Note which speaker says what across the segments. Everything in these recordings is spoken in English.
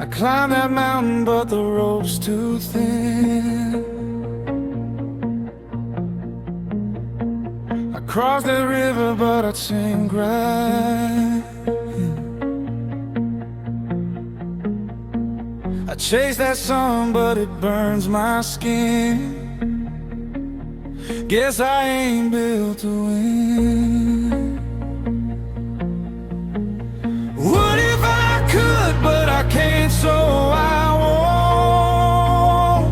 Speaker 1: I climbed that mountain, but the rope's too thin. I crossed that river, but I'd sink right in. I chase that sun, but it burns my skin. Guess I ain't built to win. What if I could, but I can't, so I won't.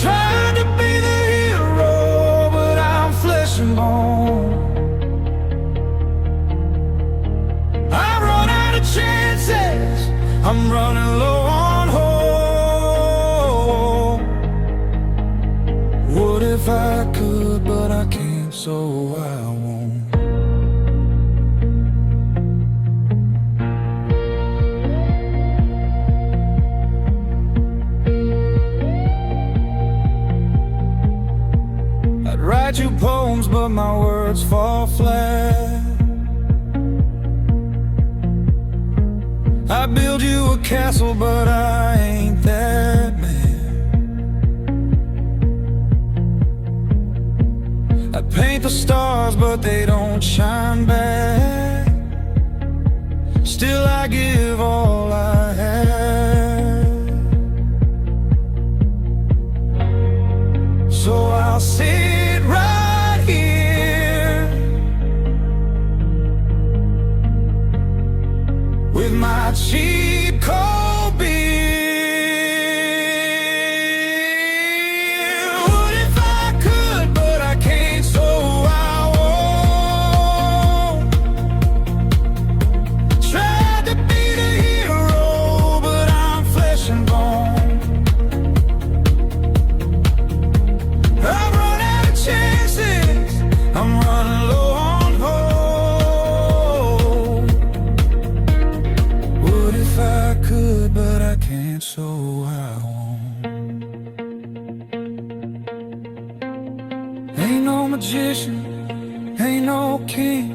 Speaker 1: Trying to be the hero, but I'm flesh and bone. I run out of chances, I'm running low on hope. What if I could, but I can't, so I won't. I'd write you poems, but my words fall flat. I build you a castle, but I ain't that man. I paint the stars, but they don't shine back. Still I give all I have. So I'll sit right here with my cheap cold beer. What if I could, but I can't, so I won't. Tried to be the hero, but I'm flesh and bone. I've run out of chances, I'm running low on hope. What if I could, but I can't, so I won't. Ain't no magician, ain't no king,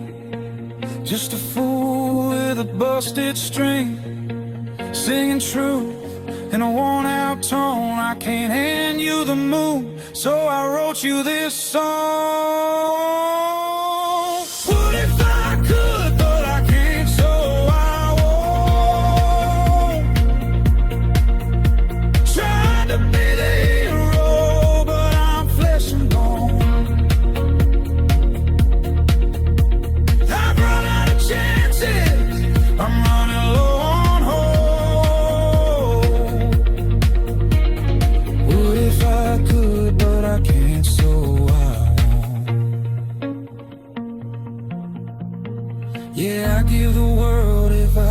Speaker 1: just a fool with a busted string, singing truth in a worn-out tone. I can't hand you the moon, so I wrote you this song. What if I could, but I can't, so I won't. Trying to be the hero, but I'm flesh and bone. I've run out of chances, I'm running low on hope. What if I could, but I can't, so I won't. Yeah, I'd give the world if I